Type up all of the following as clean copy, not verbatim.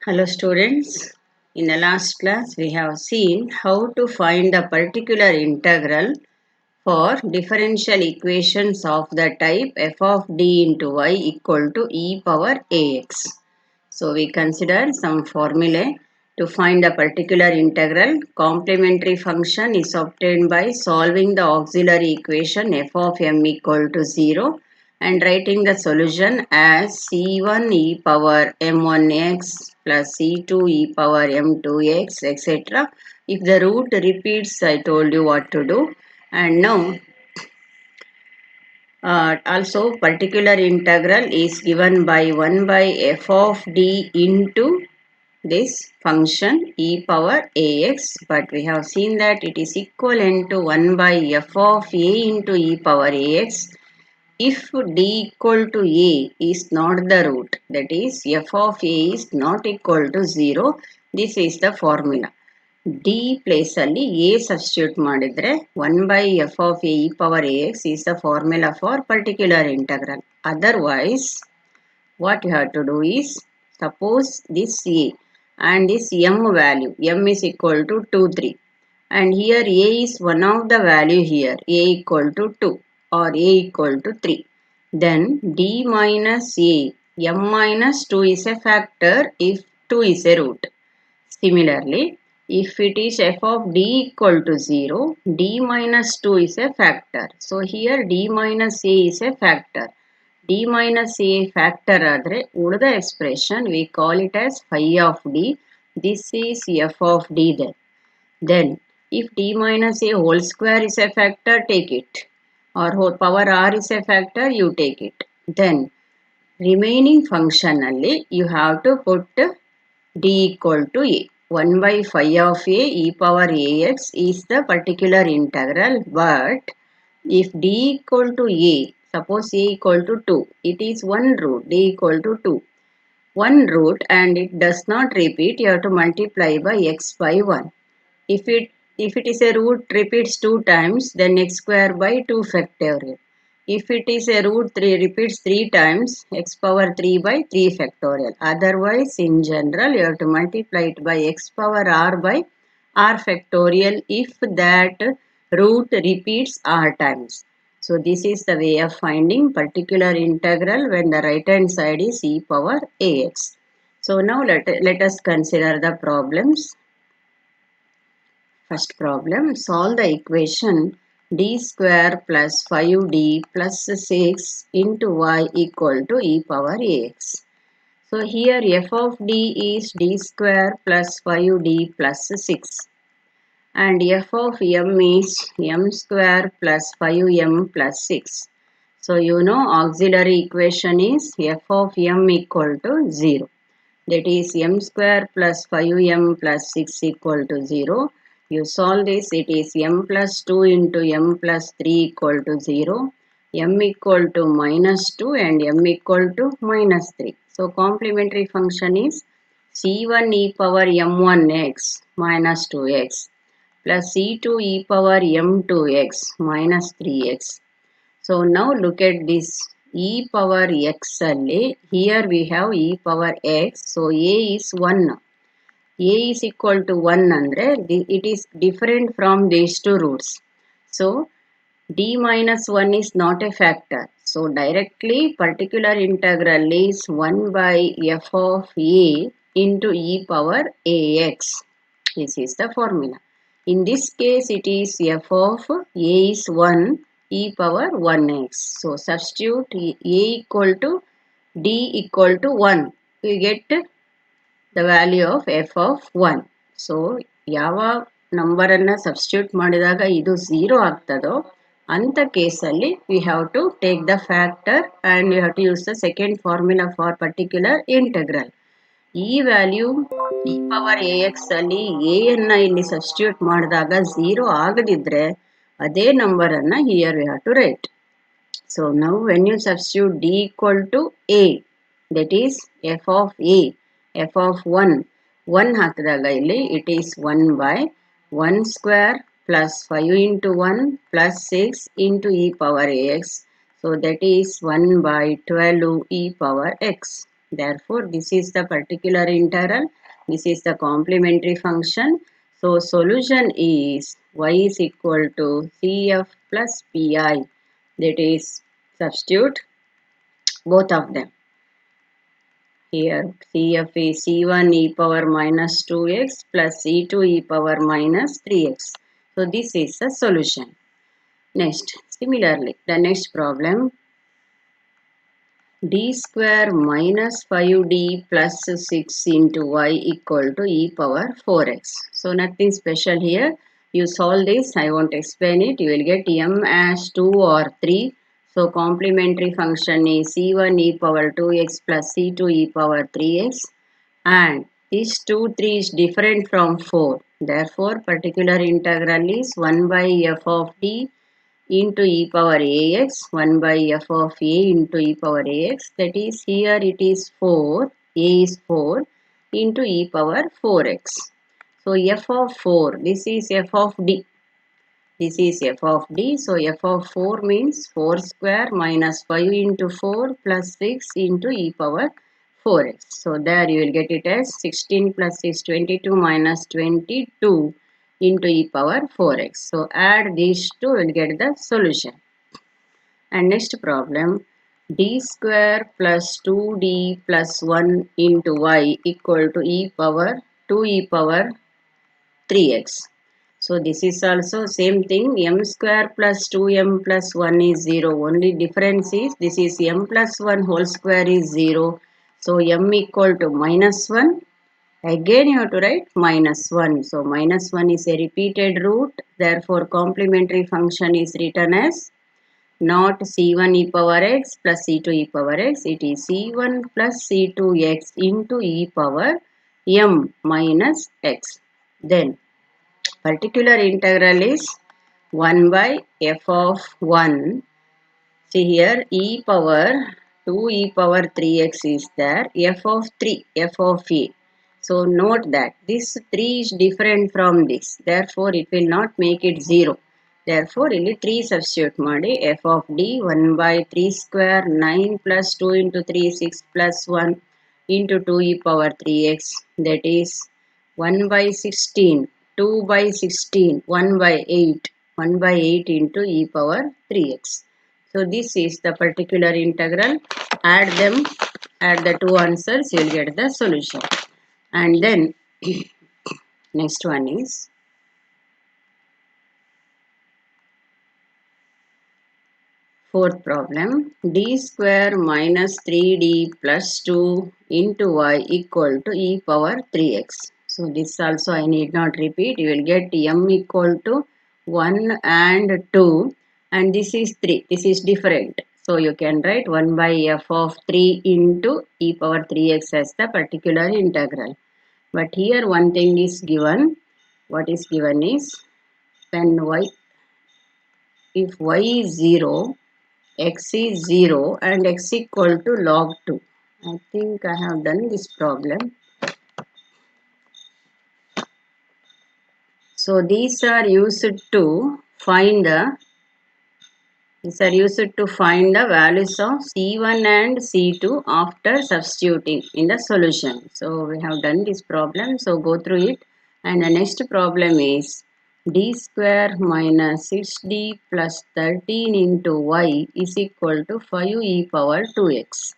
Hello students, in the last class we have seen how to find the particular integral for differential equations of the type f of d into y equal to e power ax. So we consider some formulae to find the particular integral. Complementary function is obtained by solving the auxiliary equation f of m equal to 0 and writing the solution as c1 e power m1x plus c2 e power m2x etc. If the root repeats, I told you what to do. And now also particular integral is given by 1 by f of d into this function e power ax, but we have seen that it is equivalent to 1 by f of a into e power ax if d equal to a is not the root, that is f of a is not equal to 0. This is the formula. D place ಅಲ್ಲಿ a substitute ಮಾಡಿದ್ರೆ 1 by f of a e power ax is the formula for particular integral. Otherwise, what you have to do is, suppose this a and this m value, m is equal to 2, 3. And here a is one of the value here, a equal to 2 or a equal to 3. Then d minus a, m minus 2 is a factor if 2 is a root. Similarly, if it is f of d equal to 0, d minus 2 is a factor. So here d minus a is a factor. D minus a factor ಆದರೆ ಉಳಿದ expression we call it as phi of d. This is f of d then. Then if d minus a whole square is a factor, take it. Or whole power r is a factor, you take it. Then remaining function ಅಲ್ಲಿ you have to put d equal to a. 1 by phi of a e power ax is the particular integral, but if d equal to a, suppose a equal to 2, it is one root, d equal to 2. One root and it does not repeat, you have to multiply by x by 1. If it is a root repeats 2 times, then x square by 2 factorial. If it is a root 3 repeats 3 times, x power 3 by 3 factorial. Otherwise, in general, you have to multiply it by x power r by r factorial if that root repeats r times. So this is the way of finding particular integral when the right hand side is e power ax. So now let us consider the problems. First problem, solve the equation d square plus 5d plus 6 into y equal to e power ax. So here f of d is d square plus 5d plus 6 and f of m is m square plus 5m plus 6. So you know auxiliary equation is f of m equal to 0. That is m square plus 5m plus 6 equal to 0. You solve this, it is m plus 2 into m plus 3 equal to 0, m equal to minus 2 and m equal to minus 3. So complementary function is c1 e power m1x minus 2x plus c2 e power m2x minus 3x. So now look at this e power x ಅಲ್ಲಿ, here we have e power x, so a is 1. A is equal to 1 andre it is different from these two roots. So d minus 1 is not a factor. So directly particular integral is 1 by f of a into e power ax. This is the formula. In this case it is f of a is 1 e power 1x. So substitute a equal to d equal to 1. We get the value of f of 1. So ಯಾವ ನಂಬರನ್ನು substitute ಮಾಡಿದಾಗ ಇದು 0 ಆಗ್ತದೋ ಅಂತ ಕೇಸಲ್ಲಿ we have to take the factor and we have to use the second formula for particular integral. ಈ value e power ax ಅಲ್ಲಿ a ಅನ್ನ ಇಲ್ಲಿ ಸಬ್ಸ್ಟಿಟ್ಯೂಟ್ ಮಾಡಿದಾಗ 0 ಆಗದಿದ್ರೆ ಅದೇ ನಂಬರನ್ನು here we have to write. So now when you substitute d equal to a, that is f of a, f of 1 ಹಾಕಿದಾಗ ಇಲ್ಲಿ it is 1 by 1 square plus 5 into 1 plus 6 into e power ax. So that is 1 by 12 e power x. Therefore, this is the particular integral. This is the complementary function. So, solution is y is equal to CF plus PI. That is, substitute both of them. Here, CF is C1 e power minus 2x plus C2 e power minus 3x. So, this is the solution. Next, similarly, the next problem, d square minus 5d plus 6 into y equal to e power 4x. So, nothing special here. You solve this, I won't explain it. You will get m as 2 or 3. So, complementary function is c1 e power 2x plus c2 e power 3x. And this 2, 3 is different from 4. Therefore, particular integral is 1 by f of d into e power ax, 1 by f of a into e power ax. That is, here it is 4, a is 4 into e power 4x. So, f of 4, this is f of d. This is f of d. So, f of 4 means 4 square minus 5 into 4 plus 6 into e power 4x. So, there you will get it as 16 plus 6, 22 minus 22 into e power 4x. So, add these two, will get the solution. And next problem, d square plus 2d plus 1 into y equal to e power 2 e power 3x. So this is also same thing, m square plus 2m plus 1 is 0. Only difference is this is m plus 1 whole square is 0. So m equal to minus 1. Again you have to write minus 1. So minus 1 is a repeated root. Therefore complementary function is written as not c1 e power x plus c2 e power x. It is c1 plus c2x into e power m minus x. Then particular integral is 1 by f of 1. See here e power 2 e power 3x is there, f of 3, f of a. So note that this 3 is different from this. Therefore, it will not make it 0. Therefore, ಇಲ್ಲಿ 3 substitute ಮಾಡಿ f of d 1 by 3 square 9 plus 2 into 3 6 plus 1 into 2 e power 3x, that is 1 by 16, 2 by 16, 1 by 8, 1 by 8 into e power 3x. So this is the particular integral. Add them, add the two answers, you will get the solution. And then next one is fourth problem, d square minus 3d plus 2 into y equal to e power 3x. So this also I need not repeat. You will get m equal to 1 and 2 and this is 3. This is different. So you can write 1 by f of 3 into e power 3x as the particular integral. But here one thing is given. What is given is when y, if y is 0, x is 0 and x equal to log 2. I think I have done this problem. So these are used to find the values of C1 and C2 after substituting in the solution. So we have done this problem. So go through it. And the next problem is d square minus 6d plus 13 into y is equal to 5 e power 2x.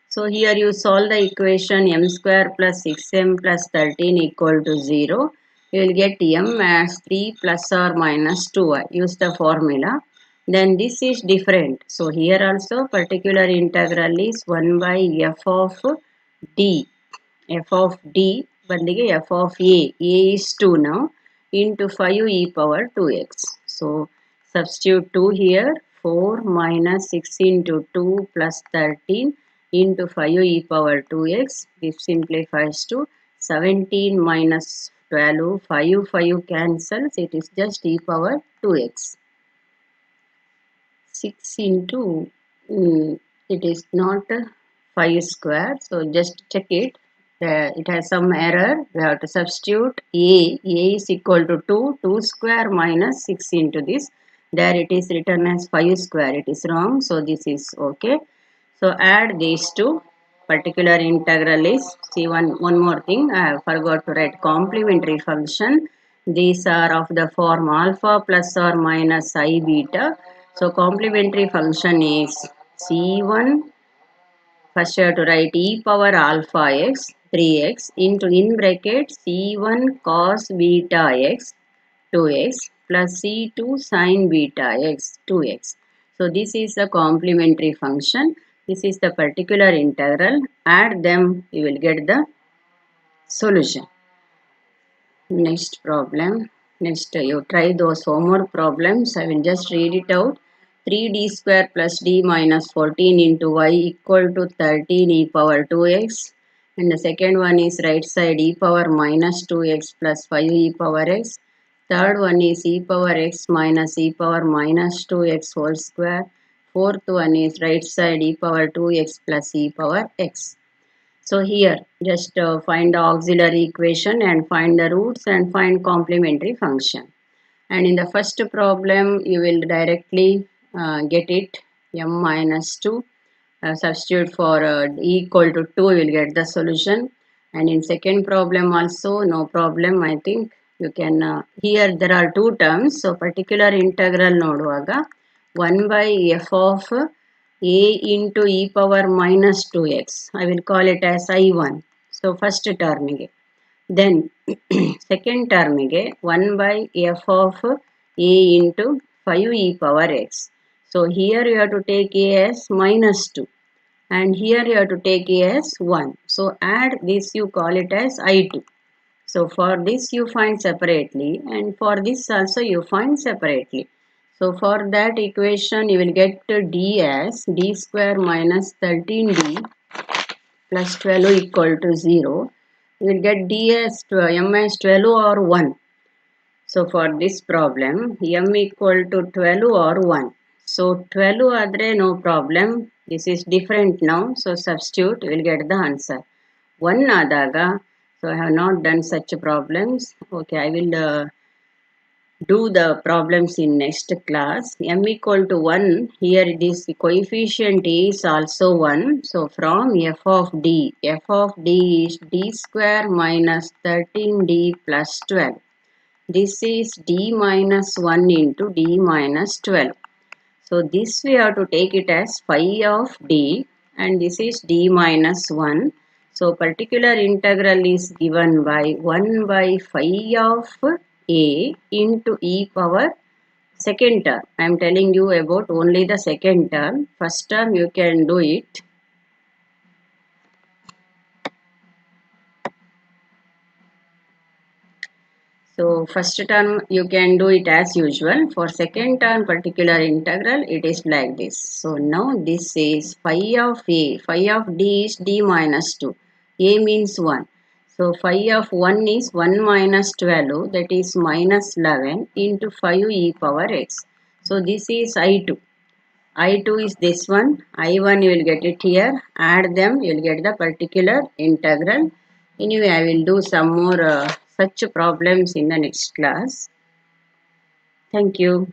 So here you solve the equation m square plus 6m plus 13 equal to 0. You will get m as 3 plus or minus 2y. Use the formula. Then this is different. So here also particular integral is 1 by f of d. f of d Bandige f of a is 2 now into 5 e power 2x. So substitute 2 here, 4 minus 6 into 2 plus 13 into 5 e power 2x. This simplifies to 17 minus 12, 5 cancels, it is just e power 2x. 6 into, it is not 5 square, so just check it. It has some error. We have to substitute a is equal to 2 square minus 6 into this. There it is written as 5 square. It is wrong. So this is okay. So add these two. particular integral is, see one more thing, I have forgot to write complementary function. These are of the form alpha plus or minus I beta. So complementary function is C1, first you have to write e power alpha x 3x into in bracket C1 cos beta x 2x plus C2 sin beta x 2x. So this is the complementary function. This is the particular integral. Add them, you will get the solution. Next problem. Next you try those homework problems. I will just read it out. 3d square plus d minus 14 into y equal to 13 e power 2x. And the second one is right side e power minus 2x plus 5 e power x. Third one is e power x minus e power minus 2x whole square. Fourth one is right side e power 2x plus e power x. So here just find the auxiliary equation and find the roots and find complementary function. And in the first problem you will directly get it m minus 2. Substitute for e equal to 2, you will get the solution. And in second problem also no problem, I think you can here there are two terms. So particular integral noduvaga 1 by f of a into e power minus 2x, I will call it as I1. So first term ಗೆ. Then second term ಗೆ 1 by f of a into 5 e power x. So here you have to take a as minus 2 and here you have to take a as 1. So add this, you call it as I2. So for this you find separately and for this also you find separately. So for that equation you will get d as d square minus 13d plus 12 equal to 0. You will get d as m as 12 or 1. So for this problem m equal to 12 or 1. So 12 adre no problem. This is different now. So substitute, you will get the answer. 1 adaga. So I have not done such problems. Okay, I will do the problems in next class. M equal to 1, here this coefficient is also 1. So from f of d is d square minus 13d plus 12. This is d minus 1 into d minus 12. So this we have to take it as phi of d and this is d minus 1. So particular integral is given by 1 by phi of a into e power second term. I am telling you about only the second term. First term you can do it. So first term you can do it as usual. For second term particular integral it is like this. So now this is phi of a. Phi of d is d minus 2. A means 1. So phi of 1 is 1 minus 12, that is minus 11 into 5 e power x. So this is I2. I2 is this one. I1 you will get it here. Add them, you will get the particular integral. Anyway, I will do some more such problems in the next class. Thank you.